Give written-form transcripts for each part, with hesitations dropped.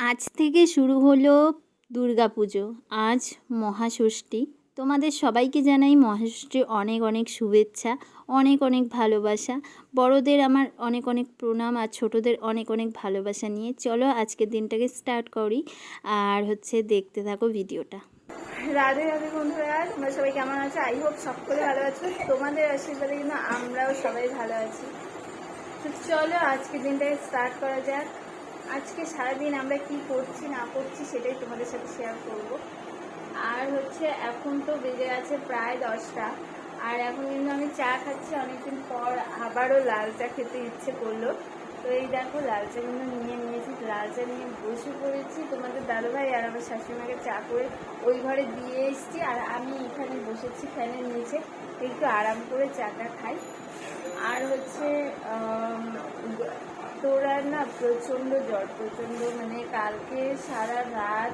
আজ থেকে শুরু হলো দুর্গাপুজো। আজ মহাষষ্ঠী। তোমাদের সবাইকে জানাই মহাষষ্ঠীর অনেক অনেক শুভেচ্ছা, অনেক অনেক ভালোবাসা। বড়দের আমার অনেক অনেক প্রণাম, আর ছোটদের অনেক অনেক ভালোবাসা নিয়ে চলো আজকের দিনটাকে স্টার্ট করি। আর দেখতে থাকো ভিডিওটা। রাধে রাধে বন্ধুরা, তোমরা সবাই কেমন আছো? আই হোপ সকলে ভালো আছো। তোমাদের আশীর্বাদে কিন্তু আমরাও সবাই ভালো আছি। তো চলো আজকের দিনটাকে স্টার্ট করা যাক। আজকে সারাদিন আমরা কি করছি না করছি সেটাই তোমাদের সাথে শেয়ার করব। আর এখন তো বেজে গেছে প্রায় 10টা, আর এখন কিন্তু আমি চা খাচ্ছি। অনেকদিন পর আবারও লাল চা খেতে ইচ্ছে করলো। তো এই দেখো লাল চা কিন্তু নিয়ে নিয়েছি, লাল চা নিয়ে বসে পড়েছি। তোমাদের দাদুভাই আর আমার শাশুড়িমাকে চা করে ওই ঘরে দিয়ে এসেছি, আর আমি এখানে বসেছি ফ্যানের নিচে, একটু আরাম করে চাটা খাই। আর তোরা না প্রচণ্ড জ্বর, প্রচণ্ড মানে কালকে সারা রাত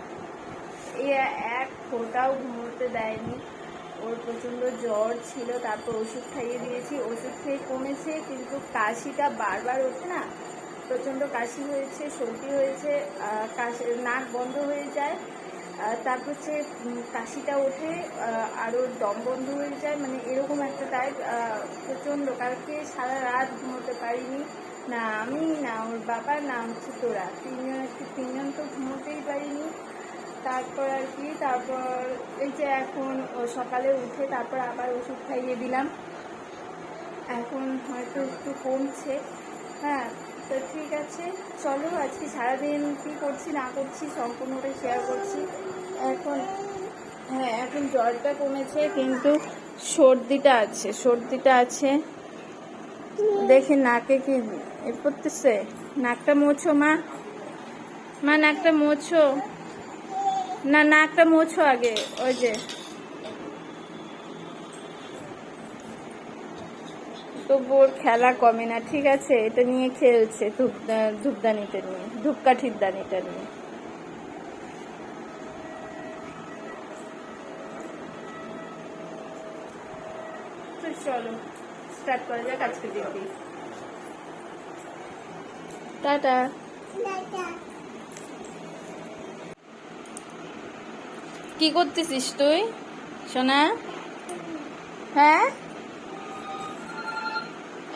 এক ফোঁটাও ঘুমোতে দেয়নি। ওর প্রচণ্ড জ্বর ছিল, তারপর ওষুধ খাইয়ে দিয়েছি, ওষুধ খেয়ে কমেছে, কিন্তু কাশিটা বারবার ওঠে না, প্রচণ্ড কাশি হয়েছে, সর্দি হয়েছে, নাক বন্ধ হয়ে যায়, তারপর কাশিটা ওঠে, আর ওর দম বন্ধ হয়ে যায়, মানে এরকম একটা টাইপ। প্রচণ্ড কালকে সারা রাত ঘুমোতে পারিনি, না আমি না ওর বাবা না তোরা তিনজন তো ঘুমোতেই পারিনি। তারপর তারপর এই যে এখন সকালে উঠে তারপর আবার ওষুধ খাইয়ে দিলাম, এখন হয়তো একটু কমছে। হ্যাঁ, তো ঠিক আছে, চলো আজকে সারাদিন কী করছি না করছি সম্পূর্ণটাই শেয়ার করছি। এখন জ্বরটা কমেছে, কিন্তু সর্দিটা আছে। দেখি নাকে কি করতেছে। নাকটা মোছো মা, নাকটা মোছো না, নাকটা মোছো আগে। ওই যে তো বোর খেলা কমে না, ঠিক আছে, এটা নিয়ে খেলছে, ধূপদানিটা নিয়ে, ধূপকাঠির দানিটা নিয়ে। তো চলো স্টার্ট করা যাক আজকে দিনটি। টাটা। কি করতেছিস তুই সোনা? হ্যাঁ,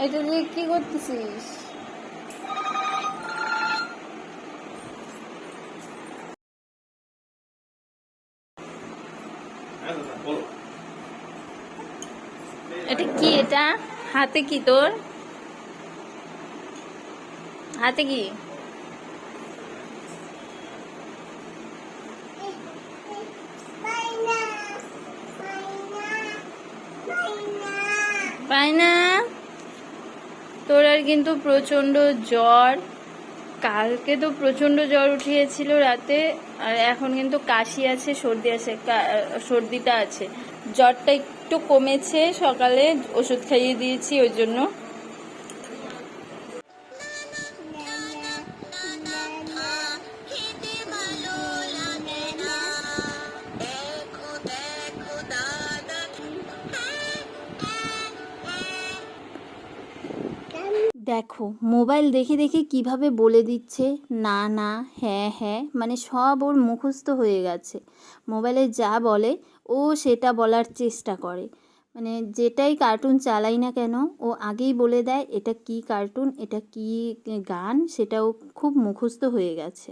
এটা দিয়ে কি করতেছিস? এটা কি? এটা হাতে কি তোর? হাতে কি? পাই না। তোর আর কিন্তু প্রচণ্ড জ্বর, কালকে তো প্রচণ্ড জ্বর উঠিয়েছিল রাতে, আর এখন কিন্তু কাশি আছে, সর্দি আছে, সর্দিটা আছে। জ্বরটা একটু কমেছে, সকালে ওষুধ খাইয়ে দিয়েছি ওই জন্য। দেখো মোবাইল দেখে দেখে কিভাবে বলে দিচ্ছে না না, হ্যাঁ হ্যাঁ, মানে সব ওর মুখস্থ হয়ে গেছে। মোবাইলে যা বলে ও সেটা বলার চেষ্টা করে, মানে যেটাই কার্টুন চালাই না কেন ও আগেই বলে দেয় এটা কি কার্টুন, এটা কি গান, সেটাও খুব মুখস্থ হয়ে গেছে।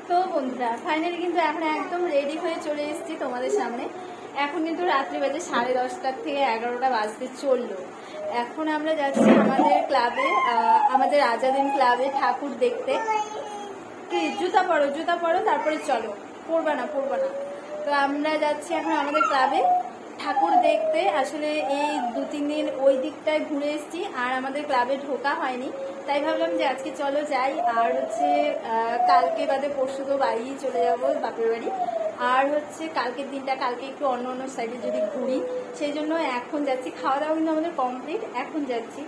তো বন্ধুরা ফাইনালি কিন্তু এখন একদম রেডি হয়ে চলে এসেছি তোমাদের সামনে। এখন কিন্তু রাত্রি বাজে 10:30 থেকে 11টা বাজতে চললো। এখন আমরা যাচ্ছি আমাদের ক্লাবে, আমাদের আজাদিন ক্লাবে ঠাকুর দেখতে। কি জুতা পরো তারপরে চলো। পরবা না। তো আমরা যাচ্ছি এখন আমাদের ক্লাবে ঠাকুর দেখতে। আসলে এই 2-3 দিন ওই দিকটায় ঘুরে এসেছি, আর আমাদের ক্লাবে ঢোকা হয়নি, তাই ভাবলাম যে আজকে চলো যাই। আর কালকে বাদে পরশু তো বাড়িই চলে যাবো, বাপের বাড়ি। আর কালকের দিনটা কালকে একটু অন্য সাইডে যদি ঘুরি, সেই জন্য এখন যাচ্ছি। খাওয়া দাওয়া কিন্তু আমাদের কমপ্লিট, এখন যাচ্ছি।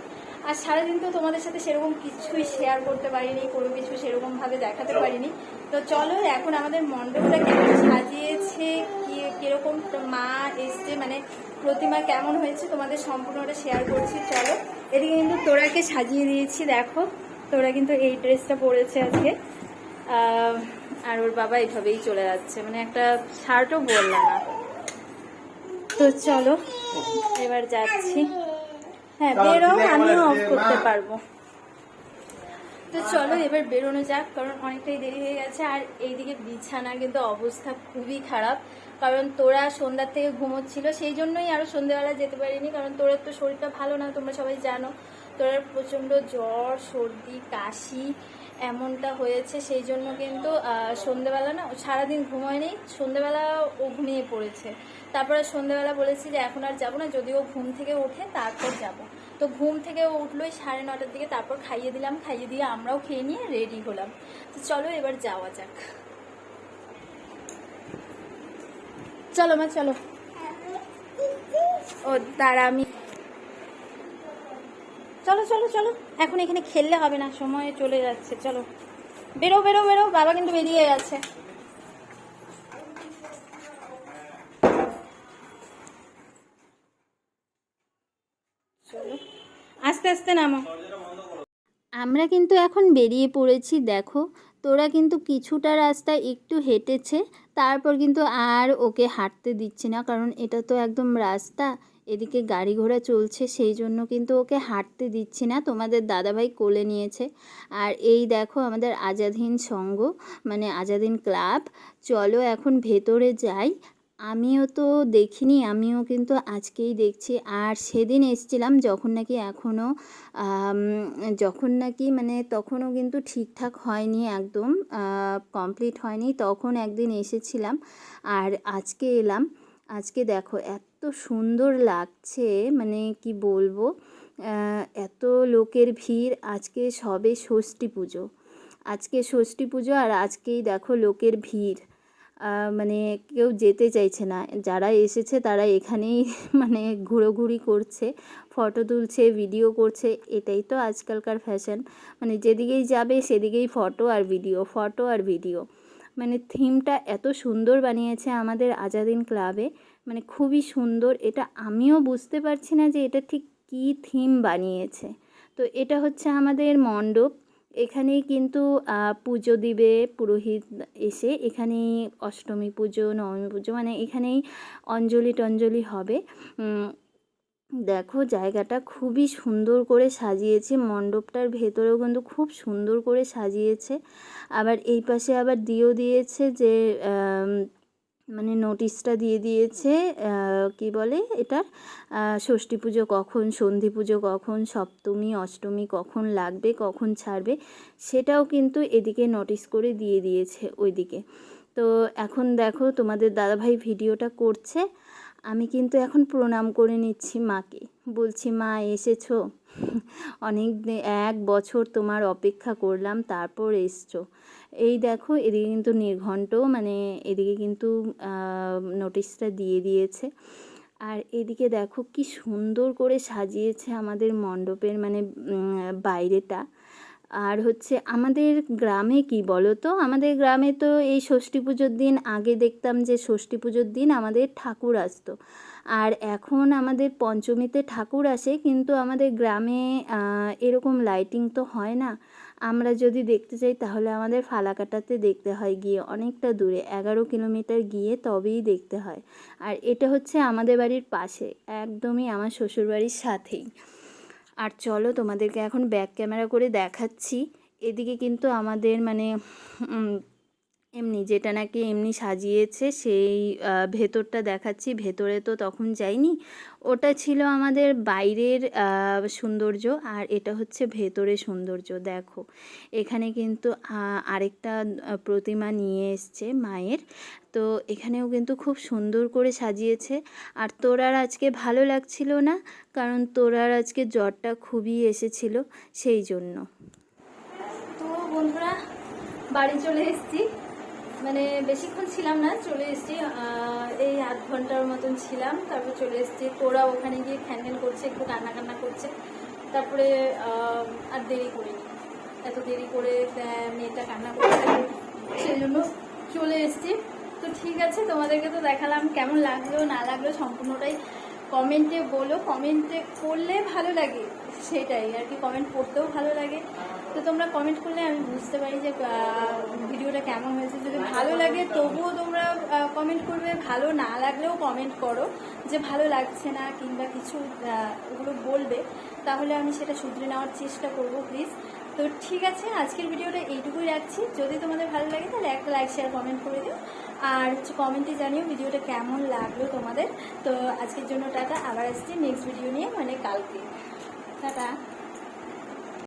আর সারাদিন তো তোমাদের সাথে সেরকম কিছুই শেয়ার করতে পারিনি, কোনো কিছু সেরকমভাবে দেখাতে পারিনি। তো চলো এখন আমাদের মণ্ডপটা কেমন সাজিয়েছে, কীরকম মা এসছে, মানে প্রতিমা কেমন হয়েছে তোমাদের সম্পূর্ণটা শেয়ার করছি। চলো, এদিকে কিন্তু তোরাকে সাজিয়ে দিয়েছি, দেখো তো ওরা কিন্তু এই ড্রেসটা পরেছে আজকে, আর ওর বাবা এইভাবেই চলে যাচ্ছে, মানে একটা শার্টও বললাম না। তো চলো এবার যাচ্ছি। হ্যাঁ বেরো, আমিও অফ করতে পারবো। তো চলো এবার বেরোনো যাক, কারণ অনেকটাই দেরি হয়ে গেছে। আর এইদিকে বিছানার কিন্তু অবস্থা খুবই খারাপ, কারণ তোরা সন্ধ্যার থেকে ঘুমোচ্ছিল, সেই জন্যই আরও সন্ধ্যেবেলা যেতে পারিনি, কারণ তোদের তো শরীরটা ভালো না, তোমরা সবাই জানো। তোরা প্রচণ্ড জ্বর, সর্দি, কাশি এমনটা হয়েছে, সেই জন্য কিন্তু সন্ধ্যেবেলা না সারাদিন ঘুমোয়নি, সন্ধ্যেবেলা ও ঘুমিয়ে পড়েছে। তারপরে সন্ধ্যেবেলা বলেছি যে এখন আর যাবো না, যদিও ঘুম থেকে ওঠে তারপর যাব। তো ঘুম থেকে উঠলোই 9:30টার দিকে, তারপর খাইয়ে দিলাম, খাইয়ে দিয়ে আমরাও খেয়ে নিয়ে রেডি হলাম। তো চলো এবার যাওয়া যাক। চলো মা চলো। ও দাঁড়া আমি, চলো চলো চলো, এখন এখানে খেললে হবে না, সময় চলে যাচ্ছে। চলো বেরো বেরো বেরো, বাবা কিন্তু বেরিয়ে গেছে। চলো আস্তে আস্তে নামো। আমরা কিন্তু এখন বেরিয়ে পড়েছি। দেখো তোরা কিন্তু কিছুটা রাস্তা একটু হেঁটেছে, তারপর কিন্তু আর ওকে হাঁটতে দিচ্ছি না, কারণ এটা তো একদম রাস্তা, এদিকে গাড়ি ঘোড়া চলছে, সেই জন্য কিন্তু ওকে হাঁটতে দিচ্ছি না। তোমাদের দাদাভাই কোলে নিয়েছে। আর এই দেখো আমাদের আজাদহিন্দ সংঘ, মানে আজাদহিন্দ ক্লাব। চলো এখন ভেতরে যাই। আমিও তো দেখিনি, আমিও কিন্তু আজকেই দেখছি। আর সেদিন এসছিলাম যখন নাকি এখনও যখন নাকি মানে তখনও কিন্তু ঠিকঠাক হয়নি, একদম কমপ্লিট হয়নি, তখন একদিন এসেছিলাম। আর আজকে এলাম। আজকে দেখো এত সুন্দর লাগছে, মানে কি বলবো, এত লোকের ভিড়। আজকে সবে ষষ্ঠী পুজো, আজকে ষষ্ঠী পুজো, আর আজকেই দেখো লোকের ভিড়। মানে কেউ যেতে চাইছে না, যারা এসেছে তারা এখানেই মানে ঘোরাঘুরি করছে, ফটো তুলছে, ভিডিও করছে। এটাই তো আজকালকার ফ্যাশন, মানে যেদিকেই যাবে সেদিকেই ফটো আর ভিডিও, ফটো আর ভিডিও। মানে থিমটা এত সুন্দর বানিয়েছে আমাদের আজাদহিন্দ ক্লাবে, মানে খুবই সুন্দর। এটা আমিও বুঝতে পারছি না যে এটা ঠিক কী থিম বানিয়েছে। তো এটা হচ্ছে আমাদের মণ্ডপ, এখানেই কিন্তু পুজো দিবে পুরোহিত এসে, এখানেই অষ্টমী পুজো, নবমী পুজো, মানে এখানেই অঞ্জলি টঞ্জলি হবে। দেখো জায়গাটা খুবই সুন্দর করে সাজিয়েছে, মণ্ডপটার ভেতরেও কিন্তু খুব সুন্দর করে সাজিয়েছে। আবার এই পাশে আবার দিয়েও দিয়েছে যে মানে নোটিশটা দিয়ে দিয়েছে, কি বলে এটার, ষষ্ঠী পুজো কখন, সন্ধি পুজো কখন, সপ্তমী অষ্টমী কখন লাগবে, কখন ছাড়বে, সেটাও কিন্তু এদিকে নোটিশ করে দিয়ে দিয়েছে ওইদিকে। তো এখন দেখো তোমাদের দাদাভাই ভিডিওটা করছে, আমি কিন্তু এখন প্রণাম করে নিচ্ছি মাকে, বলছি মা এসেছো, অনেক 1 বছর তোমার অপেক্ষা করলাম, তারপর এসছো। এই দেখো এদিকে কিন্তু নির্ঘণ্ট, মানে এদিকে কিন্তু নোটিশটা দিয়ে দিয়েছে। আর এদিকে দেখো কি সুন্দর করে সাজিয়েছে আমাদের মণ্ডপের মানে বাইরেটা। আর হচ্ছে আমাদের গ্রামে কি বলো তো, আমাদের গ্রামে তো এই ষষ্ঠী পুজোর দিন, আগে দেখতাম যে ষষ্ঠী পুজোর দিন আমাদের ঠাকুর আসতো, আর এখন আমাদের পঞ্চমীতে ঠাকুর আসে, কিন্তু আমাদের গ্রামে এরকম লাইটিং তো হয় না। আমরা যদি দেখতে চাই তাহলে আমাদের ফালাকাটাতে দেখতে হয়, গিয়ে অনেকটা দূরে 11 কিলোমিটার গিয়ে তবেই দেখতে হয়। আর এটা হচ্ছে আমাদের বাড়ির পাশে, একদমই আমার শ্বশুরবাড়ির সাথেই। আর চলো তোমাদেরকে এখন ব্যাক ক্যামেরা করে দেখাচ্ছি। এদিকে কিন্তু আমাদের মানে এমনি যেটা নাকি এমনি সাজিয়েছে সেই ভেতরটা দেখাচ্ছি। ভেতরে তো তখন যাইনি, ওটা ছিল আমাদের বাইরের সৌন্দর্য, আর এটা হচ্ছে ভেতরে সৌন্দর্য। দেখো এখানে কিন্তু আরেকটা প্রতিমা নিয়ে এসছে মায়ের, তো এখানেও কিন্তু খুব সুন্দর করে সাজিয়েছে। আর তোরার আজকে ভালো লাগছিল না, কারণ তোরার আজকে জ্বরটা খুবই এসেছিল, সেই জন্য। তো বন্ধুরা বাড়ি চলে এসেছি, মানে বেশিক্ষণ ছিলাম না, চলে এসেছি, এই 8 ঘন্টার মতন ছিলাম, তারপর চলে এসেছি। তোরা ওখানে গিয়ে খ্যান করছে, একটু কান্না কান্না করছে, তারপরে আর দেরি করিনি, এত দেরি করে মেয়েটা কান্না করছে, সেই জন্য চলে এসেছি। তো ঠিক আছে, তোমাদেরকে তো দেখালাম, কেমন লাগলো না লাগলো সম্পূর্ণটাই কমেন্টে বলো, কমেন্টে করলে ভালো লাগে, সেটাই আর কি, কমেন্ট পড়তেও ভালো লাগে। তো তোমরা কমেন্ট করলে আমি বুঝতে পারি যে ভিডিওটা কেমন হয়েছে। যদি ভালো লাগে তবুও তোমরা কমেন্ট করবে, ভালো না লাগলেও কমেন্ট করো যে ভালো লাগছে না কিংবা কিছু ওগুলো বলবে, তাহলে আমি সেটা শুধরে নেওয়ার চেষ্টা করব প্লিজ। তো ঠিক আছে, আজকের ভিডিওটা এইটুকুই রাখছি। যদি তোমাদের ভালো লাগে তাহলে একটা লাইক শেয়ার কমেন্ট করে দিও, আর কমেন্টে জানিও ভিডিওটা কেমন লাগলো তোমাদের। তো আজকের জন্য টাটা, আবার আসছি নেক্সট ভিডিও নিয়ে, মানে কালকে। টাটা।